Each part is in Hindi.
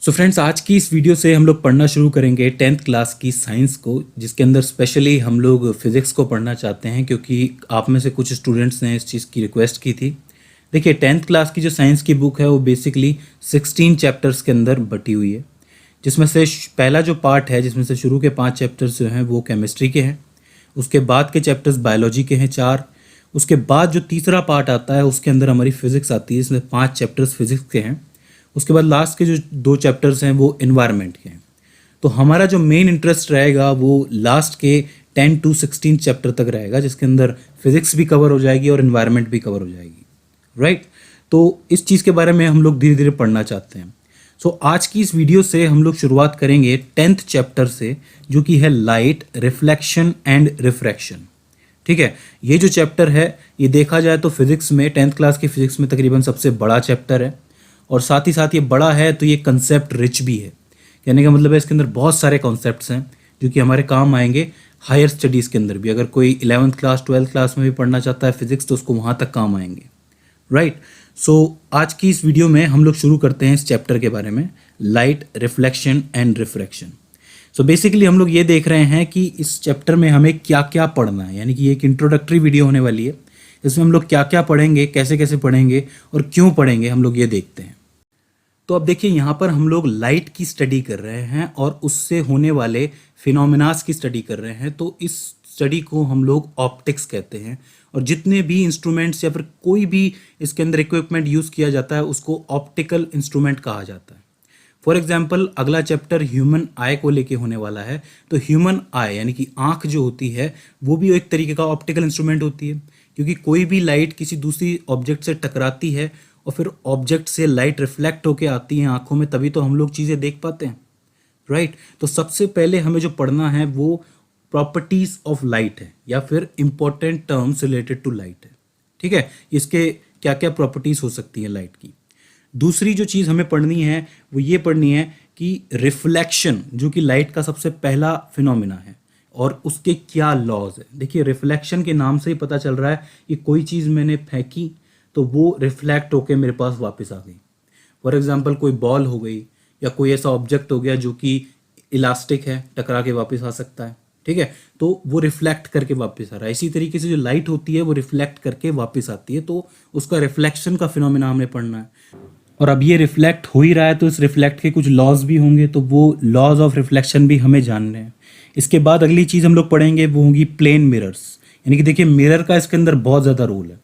सो फ्रेंड्स, आज की इस वीडियो से हम लोग पढ़ना शुरू करेंगे 10th क्लास की साइंस को, जिसके अंदर स्पेशली हम लोग फिज़िक्स को पढ़ना चाहते हैं क्योंकि आप में से कुछ स्टूडेंट्स ने इस चीज़ की रिक्वेस्ट की थी। देखिए, 10th क्लास की जो साइंस की बुक है वो बेसिकली 16 चैप्टर्स के अंदर बटी हुई है, जिसमें से पहला जो पार्ट है, जिसमें से शुरू के 5 चैप्टर्स जो हैं वो केमिस्ट्री के हैं। उसके बाद के चैप्टर्स बायोलॉजी के हैं 4। उसके बाद जो तीसरा पार्ट आता है उसके अंदर हमारी फिज़िक्स आती है, इसमें 5 चैप्टर्स फिज़िक्स के हैं। उसके बाद लास्ट के जो 2 चैप्टर्स हैं वो एनवायरनमेंट के हैं। तो हमारा जो मेन इंटरेस्ट रहेगा वो लास्ट के 10 to 16 चैप्टर तक रहेगा, जिसके अंदर फिज़िक्स भी कवर हो जाएगी और एनवायरनमेंट भी कवर हो जाएगी, राइट। तो इस चीज़ के बारे में हम लोग धीरे धीरे पढ़ना चाहते हैं। सो आज की इस वीडियो से हम लोग शुरुआत करेंगे 10th चैप्टर से, जो कि है लाइट, रिफ्लेक्शन एंड रिफ्रैक्शन। ठीक है, ये जो चैप्टर है ये देखा जाए तो फिज़िक्स में 10th क्लास की फिज़िक्स में तकरीबन सबसे बड़ा चैप्टर है, और साथ ही साथ ये बड़ा है तो ये कंसेप्ट रिच भी है। कहने का मतलब है इसके अंदर बहुत सारे कॉन्सेप्ट्स हैं जो कि हमारे काम आएंगे हायर स्टडीज़ के अंदर भी। अगर कोई 11th क्लास 12th क्लास में भी पढ़ना चाहता है फिज़िक्स तो उसको वहाँ तक काम आएंगे, राइट। सो आज की इस वीडियो में हम लोग शुरू करते हैं इस चैप्टर के बारे में, light, reflection and refraction. So basically हम लोग ये देख रहे हैं कि इस चैप्टर में हमें क्या क्या पढ़ना है, यानी कि ये एक इंट्रोडक्टरी वीडियो होने वाली है। इसमें हम लोग क्या क्या पढ़ेंगे, कैसे कैसे पढ़ेंगे और क्यों पढ़ेंगे, हम लोग ये देखते हैं। तो अब देखिए, यहाँ पर हम लोग लाइट की स्टडी कर रहे हैं और उससे होने वाले फिनोमिनास की स्टडी कर रहे हैं। तो इस स्टडी को हम लोग ऑप्टिक्स कहते हैं, और जितने भी इंस्ट्रूमेंट्स या फिर कोई भी इसके अंदर इक्विपमेंट यूज़ किया जाता है उसको ऑप्टिकल इंस्ट्रूमेंट कहा जाता है। फॉर एग्जाम्पल, अगला चैप्टर ह्यूमन आई को लेके होने वाला है। तो ह्यूमन आई यानी कि आँख जो होती है वो भी एक तरीके का ऑप्टिकल इंस्ट्रूमेंट होती है, क्योंकि कोई भी लाइट किसी दूसरी ऑब्जेक्ट से टकराती है और फिर ऑब्जेक्ट से लाइट रिफ्लेक्ट होके आती है आंखों में, तभी तो हम लोग चीज़ें देख पाते हैं, राइट। तो सबसे पहले हमें जो पढ़ना है वो प्रॉपर्टीज ऑफ लाइट है, या फिर important terms related to light है। ठीक है, इसके क्या क्या प्रॉपर्टीज हो सकती है लाइट की। दूसरी जो चीज़ हमें पढ़नी है वो ये पढ़नी है कि रिफ्लेक्शन, जो कि लाइट का सबसे पहला फिनोमिना है, और उसके क्या लॉज है। देखिए, रिफ्लेक्शन के नाम से ही पता चल रहा है कि कोई चीज़ मैंने फेंकी तो वो रिफ्लेक्ट होके मेरे पास वापस आ गई। फॉर एग्जांपल, कोई बॉल हो गई या कोई ऐसा ऑब्जेक्ट हो गया जो कि इलास्टिक है, टकरा के वापस आ सकता है। ठीक है, तो वो रिफ्लेक्ट करके वापस आ रहा है। इसी तरीके से जो लाइट होती है वो रिफ्लेक्ट करके वापस आती है, तो उसका रिफ्लेक्शन का फिनोमिना हमें पढ़ना है। और अब ये रिफ्लेक्ट हो ही रहा है तो इस रिफ्लेक्ट के कुछ लॉज भी होंगे, तो वो लॉज ऑफ रिफ्लेक्शन भी हमें जानने हैं। इसके बाद अगली चीज़ हम लोग पढ़ेंगे वो होगी प्लेन मिरर्स। यानी कि देखिए, मिरर का इसके अंदर बहुत ज़्यादा रोल है,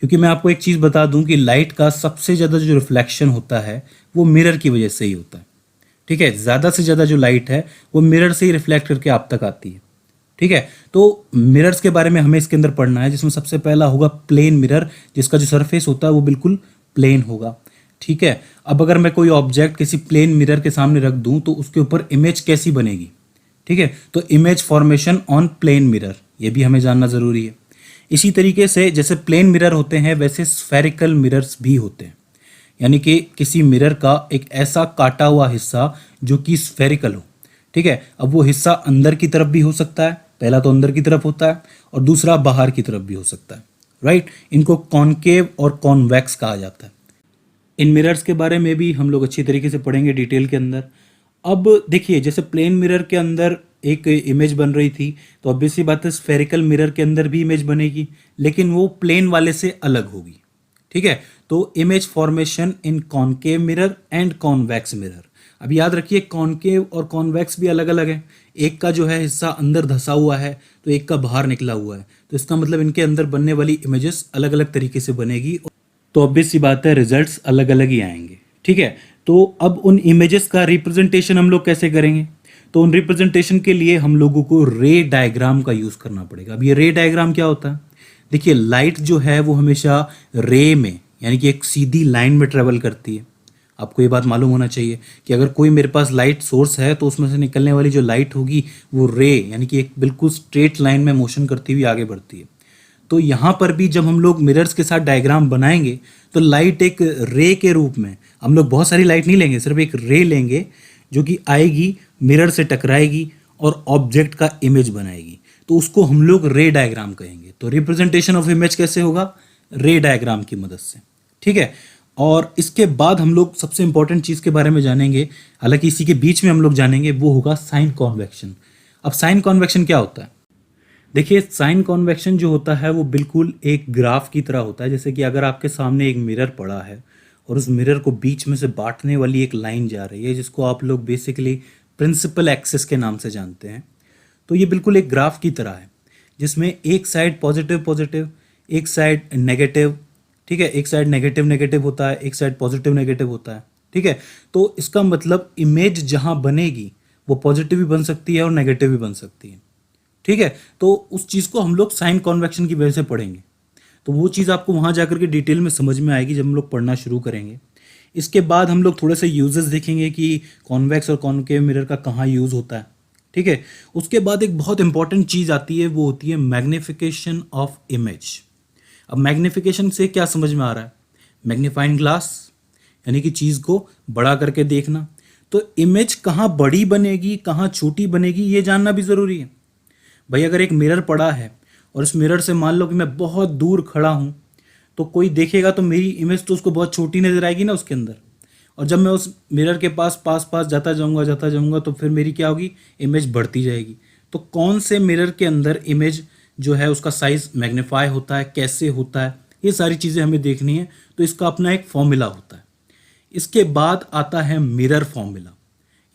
क्योंकि मैं आपको एक चीज़ बता दूं कि लाइट का सबसे ज़्यादा जो रिफ्लेक्शन होता है वो मिरर की वजह से ही होता है। ठीक है, ज़्यादा से ज़्यादा जो लाइट है वो मिरर से ही रिफ्लेक्ट करके आप तक आती है। ठीक है, तो मिरर्स के बारे में हमें इसके अंदर पढ़ना है, जिसमें सबसे पहला होगा प्लेन मिरर, जिसका जो सरफेस होता है वो बिल्कुल प्लेन होगा। ठीक है, अब अगर मैं कोई ऑब्जेक्ट किसी प्लेन मिरर के सामने रख दूं तो उसके ऊपर इमेज कैसी बनेगी। ठीक है, तो image formation on plane mirror, ये भी हमें जानना ज़रूरी है। इसी तरीके से जैसे प्लेन मिरर होते हैं वैसे स्फेरिकल मिरर्स भी होते हैं, यानी कि किसी मिरर का एक ऐसा काटा हुआ हिस्सा जो कि स्फेरिकल हो। ठीक है, अब वो हिस्सा अंदर की तरफ भी हो सकता है, पहला तो अंदर की तरफ होता है, और दूसरा बाहर की तरफ भी हो सकता है, राइट। इनको कॉनकेव और कॉन्वेक्स कहा जाता है। इन मिरर्स के बारे में भी हम लोग अच्छी तरीके से पढ़ेंगे डिटेल के अंदर। अब देखिए, जैसे प्लेन मिरर के अंदर एक इमेज बन रही थी, तो ऑब्वियस सी बात है स्फेरिकल मिरर के अंदर भी इमेज बनेगी, लेकिन वो प्लेन वाले से अलग होगी। ठीक है, तो image formation in concave mirror and convex mirror. अब याद रखिए, कॉनकेव और कॉन्वेक्स भी अलग अलग है। एक का जो है हिस्सा अंदर धंसा हुआ है तो एक का बाहर निकला हुआ है, तो इसका मतलब इनके अंदर बनने वाली इमेजेस अलग अलग तरीके से बनेगी, तो ऑब्वियस सी बात है रिजल्ट्स अलग अलग ही आएंगे। ठीक है, तो अब उन इमेजेस का रिप्रेजेंटेशन हम लोग कैसे करेंगे, तो उन रिप्रेजेंटेशन के लिए हम लोगों को रे डायग्राम का यूज़ करना पड़ेगा। अब ये रे डायग्राम क्या होता है, देखिए, लाइट जो है वो हमेशा रे में, यानी कि एक सीधी लाइन में ट्रेवल करती है। आपको ये बात मालूम होना चाहिए कि अगर कोई मेरे पास लाइट सोर्स है तो उसमें से निकलने वाली जो लाइट होगी वो रे, यानी कि एक बिल्कुल स्ट्रेट लाइन में मोशन करती हुई आगे बढ़ती है। तो यहाँ पर भी जब हम लोग मिरर्स के साथ डायग्राम बनाएंगे तो लाइट एक रे के रूप में, हम लोग बहुत सारी लाइट नहीं लेंगे, सिर्फ एक रे लेंगे जो कि आएगी, मिरर से टकराएगी और ऑब्जेक्ट का इमेज बनाएगी, तो उसको हम लोग रे डायग्राम कहेंगे। तो रिप्रेजेंटेशन ऑफ इमेज कैसे होगा, रे डायग्राम की मदद से। ठीक है, और इसके बाद हम लोग सबसे इंपॉर्टेंट चीज़ के बारे में जानेंगे, हालांकि इसी के बीच में हम लोग जानेंगे, वो होगा साइन कॉन्वेक्शन। अब साइन कॉन्वेक्शन क्या होता है? देखिए, साइन कॉन्वेक्शन जो होता है वो बिल्कुल एक ग्राफ की तरह होता है। जैसे कि अगर आपके सामने एक मिरर पड़ा है और उस मिरर को बीच में से बांटने वाली एक लाइन जा रही है, जिसको आप लोग बेसिकली प्रिंसिपल एक्सिस के नाम से जानते हैं, तो ये बिल्कुल एक ग्राफ की तरह है जिसमें एक साइड पॉजिटिव पॉजिटिव, एक साइड नेगेटिव, ठीक है, एक साइड नेगेटिव नेगेटिव होता है, एक साइड पॉजिटिव नेगेटिव होता है, ठीक है। तो इसका मतलब इमेज जहाँ बनेगी वो पॉजिटिव भी बन सकती है और नेगेटिव भी बन सकती है, ठीक है। तो उस चीज़ को हम लोग साइन कॉन्वेक्शन की वजह से पढ़ेंगे। तो वो चीज़ आपको वहाँ जाकर के डिटेल में समझ में आएगी जब हम लोग पढ़ना शुरू करेंगे। इसके बाद हम लोग थोड़े से यूजेस देखेंगे कि कॉन्वेक्स और कॉनकेव मिरर का कहाँ यूज़ होता है, ठीक है। उसके बाद एक बहुत इंपॉर्टेंट चीज़ आती है, वो होती है मैग्निफिकेशन ऑफ इमेज। अब मैग्निफिकेशन से क्या समझ में आ रहा है? मैग्नीफाइंग ग्लास, यानी कि चीज़ को बड़ा करके देखना। तो इमेज कहाँ बड़ी बनेगी, कहाँ छोटी बनेगी, ये जानना भी ज़रूरी है। भाई अगर एक मिरर पड़ा है और इस मिरर से मान लो कि मैं बहुत दूर खड़ा हूँ, तो कोई देखेगा तो मेरी इमेज तो उसको बहुत छोटी नज़र आएगी ना उसके अंदर। और जब मैं उस मिरर के पास पास पास जाता जाऊँगा तो फिर मेरी क्या होगी? इमेज बढ़ती जाएगी। तो कौन से मिरर के अंदर इमेज जो है उसका साइज़ मैग्नीफाई होता है, कैसे होता है, ये सारी चीज़ें हमें देखनी है। तो इसका अपना एक फॉर्मूला होता है। इसके बाद आता है मिरर फॉर्मूला,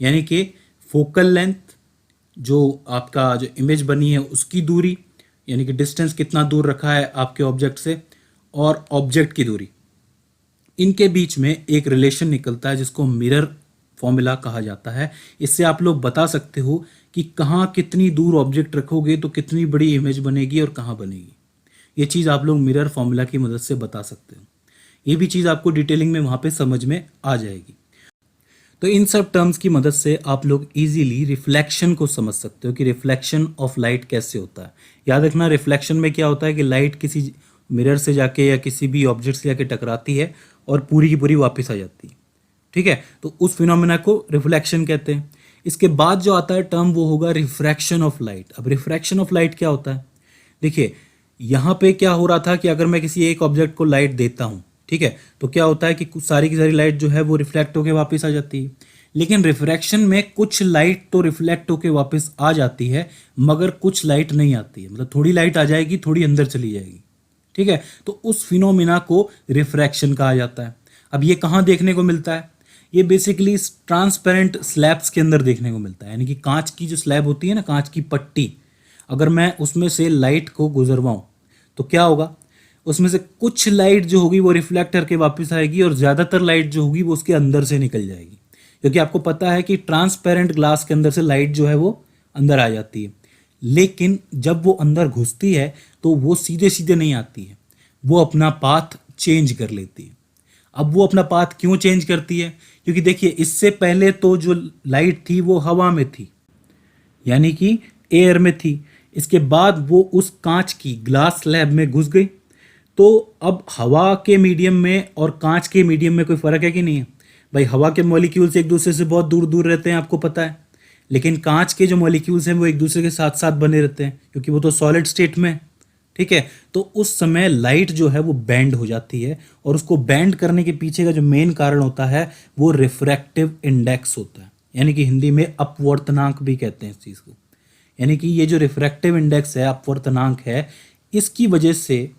यानी कि फोकल लेंथ, जो आपका जो इमेज बनी है उसकी दूरी, यानी कि डिस्टेंस कितना दूर रखा है आपके ऑब्जेक्ट से, और ऑब्जेक्ट की दूरी, इनके बीच में एक रिलेशन निकलता है जिसको मिरर फॉर्मूला कहा जाता है। इससे आप लोग बता सकते हो कि कहाँ कितनी दूर ऑब्जेक्ट रखोगे तो कितनी बड़ी इमेज बनेगी और कहाँ बनेगी। ये चीज़ आप लोग मिरर फॉर्मूला की मदद से बता सकते हो। ये भी चीज़ आपको डिटेलिंग में वहाँ पे समझ में आ जाएगी। तो इन सब टर्म्स की मदद से आप लोग इजीली रिफ्लेक्शन को समझ सकते हो कि रिफ्लेक्शन ऑफ लाइट कैसे होता है। याद रखना, रिफ्लेक्शन में क्या होता है कि लाइट किसी मिरर से जाके या किसी भी ऑब्जेक्ट से जाके टकराती है और पूरी की पूरी वापस आ जाती है, ठीक है। तो उस फिनोमेना को रिफ्लेक्शन कहते हैं। इसके बाद जो आता है टर्म वो होगा रिफ्रैक्शन ऑफ लाइट। अब रिफ्रैक्शन ऑफ लाइट क्या होता है? देखिए, यहाँ पे क्या हो रहा था कि अगर मैं किसी एक ऑब्जेक्ट को लाइट देता हूँ, ठीक है, तो क्या होता है कि कुछ सारी की सारी लाइट जो है वो रिफ्लेक्ट होकर वापस आ जाती है। लेकिन रिफ्रैक्शन में कुछ लाइट तो रिफ्लेक्ट होकर वापस आ जाती है, मगर कुछ लाइट नहीं आती है। मतलब थोड़ी लाइट आ जाएगी, थोड़ी अंदर चली जाएगी, ठीक है। तो उस फिनोमिना को रिफ्रैक्शन कहा जाता है। अब ये कहाँ देखने को मिलता है? ये बेसिकली ट्रांसपेरेंट स्लैब्स के अंदर देखने को मिलता है। यानी कि कांच की जो स्लैब होती है ना, कांच की पट्टी, अगर मैं उसमें से लाइट को गुजरवाऊँ तो क्या होगा? उसमें से कुछ लाइट जो होगी वो रिफ्लेक्ट करके वापस आएगी और ज़्यादातर लाइट जो होगी वो उसके अंदर से निकल जाएगी। क्योंकि आपको पता है कि ट्रांसपेरेंट ग्लास के अंदर से लाइट जो है वो अंदर आ जाती है। लेकिन जब वो अंदर घुसती है तो वो सीधे सीधे नहीं आती है, वो अपना पाथ चेंज कर लेती है। अब वो अपना पाथ क्यों चेंज करती है? क्योंकि देखिए, इससे पहले तो जो लाइट थी वो हवा में थी, यानी कि एयर में थी। इसके बाद वो उस कांच की ग्लास स्लैब में घुस गई। तो अब हवा के मीडियम में और कांच के मीडियम में कोई फ़र्क है कि नहीं है? भाई हवा के मॉलिक्यूल्स एक दूसरे से बहुत दूर दूर रहते हैं, आपको पता है। लेकिन कांच के जो मॉलिक्यूल्स हैं वो एक दूसरे के साथ साथ बने रहते हैं, क्योंकि वो तो सॉलिड स्टेट में है, ठीक है। तो उस समय लाइट जो है वो बैंड हो जाती है, और उसको बैंड करने के पीछे का जो मेन कारण होता है वो रिफ्रैक्टिव इंडेक्स होता है, यानी कि हिंदी में अपवर्तनांक भी कहते हैं इस चीज़ को। यानी कि ये जो रिफ्रैक्टिव इंडेक्स है, अपवर्तनांक है, इसकी वजह से,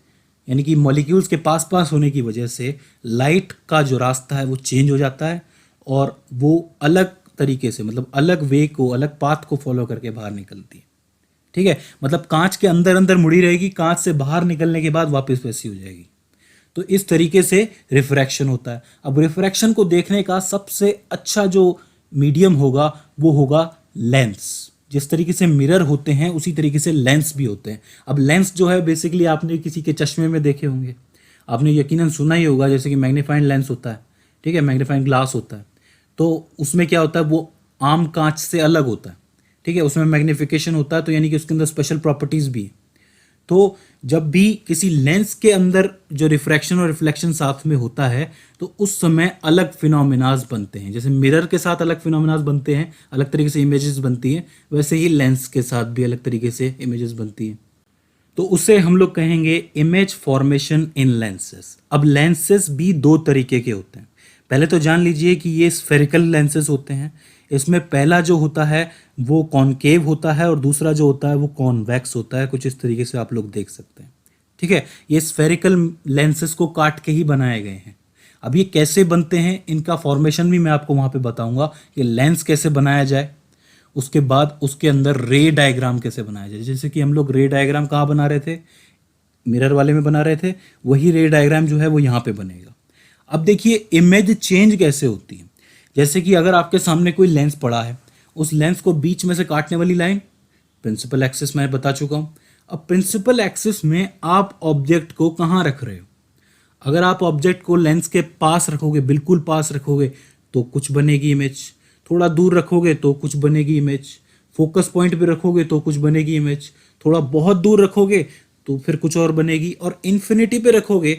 यानी कि मॉलिक्यूल्स के पास पास होने की वजह से लाइट का जो रास्ता है वो चेंज हो जाता है और वो अलग तरीके से, मतलब अलग वे को, अलग पाथ को फॉलो करके बाहर निकलती है, ठीक है। मतलब कांच के अंदर अंदर मुड़ी रहेगी, कांच से बाहर निकलने के बाद वापस वैसी हो जाएगी। तो इस तरीके से रिफ्रैक्शन होता है। अब रिफ्रैक्शन को देखने का सबसे अच्छा जो मीडियम होगा वो होगा लेंस। जिस तरीके से मिरर होते हैं उसी तरीके से लेंस भी होते हैं। अब लेंस जो है बेसिकली आपने किसी के चश्मे में देखे होंगे, आपने यकीनन सुना ही होगा, जैसे कि मैग्नीफाइंग लेंस होता है, ठीक है, मैग्नीफाइंग ग्लास होता है। तो उसमें क्या होता है, वो आम कांच से अलग होता है, ठीक है, उसमें मैग्नीफिकेशन होता है, तो यानी कि उसके अंदर स्पेशल प्रॉपर्टीज़ भी है। तो जब भी किसी लेंस के अंदर जो रिफ्रैक्शन और रिफ्लेक्शन साथ में होता है तो उस समय अलग फिनोमिनाज बनते हैं। जैसे मिरर के साथ अलग फिनोमिनाज बनते हैं, अलग तरीके से इमेजेस बनती हैं, वैसे ही लेंस के साथ भी अलग तरीके से इमेजेस बनती हैं। तो उसे हम लोग कहेंगे इमेज फॉर्मेशन इन लेंसेस। अब लेंसेस भी दो तरीके के होते हैं। पहले तो जान लीजिए कि ये स्फेरिकल लेंसेस होते हैं। इसमें पहला जो होता है वो कॉनकेव होता है और दूसरा जो होता है वो कॉन्वेक्स होता है। कुछ इस तरीके से आप लोग देख सकते हैं, ठीक है। ये स्फेरिकल लेंसेस को काट के ही बनाए गए हैं। अब ये कैसे बनते हैं, इनका फॉर्मेशन भी मैं आपको वहाँ पे बताऊंगा कि लेंस कैसे बनाया जाए, उसके बाद उसके अंदर रे डायग्राम कैसे बनाया जाए। जैसे कि हम लोग रे डायग्राम कहाँ बना रहे थे, मिरर वाले में बना रहे थे, वही रे डायग्राम जो है वो यहाँ पे बनेगा। अब देखिए इमेज चेंज कैसे होती है। जैसे कि अगर आपके सामने कोई लेंस पड़ा है, उस लेंस को बीच में से काटने वाली लाइन प्रिंसिपल एक्सिस मैं बता चुका हूँ। अब प्रिंसिपल एक्सिस में आप ऑब्जेक्ट को कहाँ रख रहे हो। अगर आप ऑब्जेक्ट को लेंस के पास रखोगे, बिल्कुल पास रखोगे तो कुछ बनेगी इमेज, थोड़ा दूर रखोगे तो कुछ बनेगी इमेज, फोकस पॉइंट पे रखोगे तो कुछ बनेगी इमेज, थोड़ा बहुत दूर रखोगे तो फिर कुछ और बनेगी, और इन्फिनिटी पे रखोगे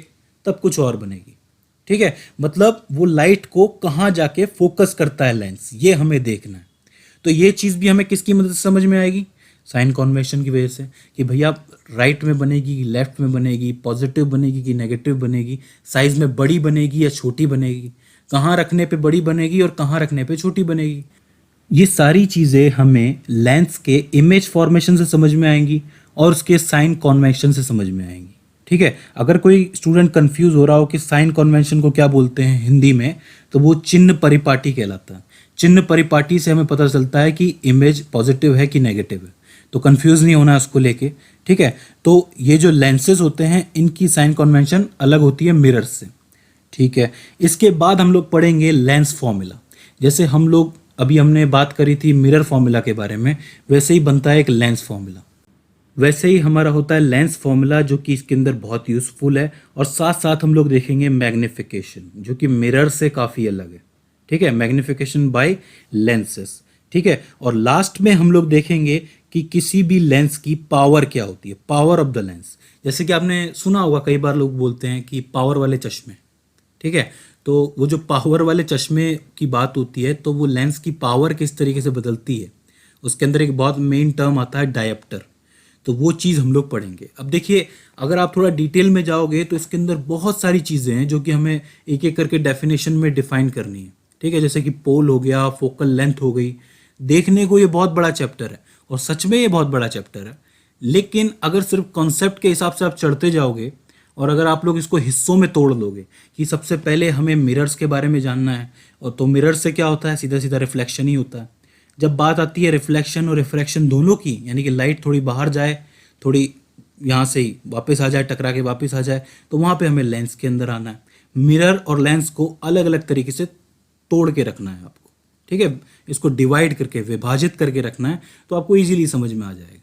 तब कुछ और बनेगी, ठीक है। मतलब वो लाइट को कहाँ जाके फोकस करता है लेंस, ये हमें देखना है। तो ये चीज़ भी हमें किसकी मदद से समझ में आएगी, साइन कन्वेंशन की वजह से, कि भैया राइट में बनेगी, लेफ्ट में बनेगी, पॉजिटिव बनेगी कि नेगेटिव बनेगी, साइज में बड़ी बनेगी या छोटी बनेगी, कहाँ रखने पे बड़ी बनेगी और कहाँ रखने पे छोटी बनेगी। ये सारी चीज़ें हमें लेंस के इमेज फॉर्मेशन से समझ में आएंगी और उसके साइन कन्वेंशन से समझ में आएंगी, ठीक है। अगर कोई स्टूडेंट कंफ्यूज हो रहा हो कि साइन कन्वेंशन को क्या बोलते हैं हिंदी में, तो वो चिन्ह परिपाटी कहलाता है। चिन्ह परिपाटी से हमें पता चलता है कि इमेज पॉजिटिव है कि नेगेटिव है, तो कंफ्यूज नहीं होना उसको लेके, ठीक है। तो ये जो लेंसेज होते हैं इनकी साइन कन्वेंशन अलग होती है मिरर से, ठीक है। इसके बाद हम लोग पढ़ेंगे लेंस फॉर्मूला। जैसे हम लोग अभी हमने बात करी थी मिरर फॉर्मूला के बारे में, वैसे ही बनता है एक लेंस फॉर्मूला। वैसे ही हमारा होता है लेंस फॉर्मूला, जो कि इसके अंदर बहुत यूज़फुल है। और साथ साथ हम लोग देखेंगे मैग्निफिकेशन, जो कि मिरर से काफ़ी अलग है, ठीक है। मैग्निफिकेशन बाय लेंसेस, ठीक है। और लास्ट में हम लोग देखेंगे कि किसी भी लेंस की पावर क्या होती है, पावर ऑफ द लेंस। जैसे कि आपने सुना होगा, कई बार लोग बोलते हैं कि पावर वाले चश्मे, ठीक है। तो वो जो पावर वाले चश्मे की बात होती है, तो वो लेंस की पावर किस तरीके से बदलती है, उसके अंदर एक बहुत मेन टर्म आता है डायप्टर। तो वो चीज़ हम लोग पढ़ेंगे। अब देखिए, अगर आप थोड़ा डिटेल में जाओगे तो इसके अंदर बहुत सारी चीज़ें हैं जो कि हमें एक एक करके डेफिनेशन में डिफाइन करनी है, ठीक है। जैसे कि पोल हो गया, फोकल लेंथ हो गई। देखने को ये बहुत बड़ा चैप्टर है और सच में ये बहुत बड़ा चैप्टर है, लेकिन अगर सिर्फ कॉन्सेप्ट के हिसाब से आप चढ़ते जाओगे और अगर आप लोग इसको हिस्सों में तोड़ लोगे कि सबसे पहले हमें मिरर्स के बारे में जानना है, और तो मिरर से क्या होता है, सीधा सीधा रिफ्लेक्शन ही होता है। जब बात आती है रिफ्लेक्शन और रिफ्रैक्शन दोनों की, यानी कि लाइट थोड़ी बाहर जाए, थोड़ी यहाँ से ही वापस आ जाए, टकरा के वापस आ जाए, तो वहाँ पे हमें लेंस के अंदर आना है। मिरर और लेंस को अलग अलग तरीके से तोड़ के रखना है आपको, ठीक है। इसको डिवाइड करके, विभाजित करके रखना है, तो आपको ईजिली समझ में आ जाएगा।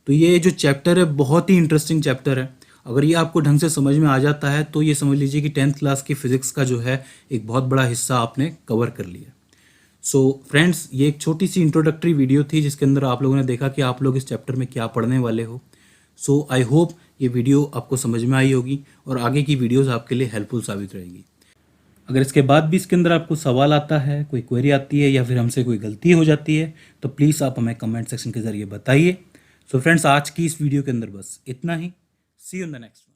तो ये जो चैप्टर है बहुत ही इंटरेस्टिंग चैप्टर है। अगर ये आपको ढंग से समझ में आ जाता है तो ये समझ लीजिए कि 10th क्लास की फिजिक्स का जो है एक बहुत बड़ा हिस्सा आपने कवर कर लिया। सो फ्रेंड्स, ये एक छोटी सी इंट्रोडक्टरी वीडियो थी जिसके अंदर आप लोगों ने देखा कि आप लोग इस चैप्टर में क्या पढ़ने वाले हो। सो आई होप ये वीडियो आपको समझ में आई होगी और आगे की वीडियोस आपके लिए हेल्पफुल साबित रहेगी। अगर इसके बाद भी इसके अंदर आपको सवाल आता है, कोई क्वेरी आती है या फिर हमसे कोई गलती हो जाती है, तो प्लीज़ आप हमें कमेंट सेक्शन के ज़रिए बताइए। सो फ्रेंड्स, आज की इस वीडियो के अंदर बस इतना ही। सी यू इन द नेक्स्ट।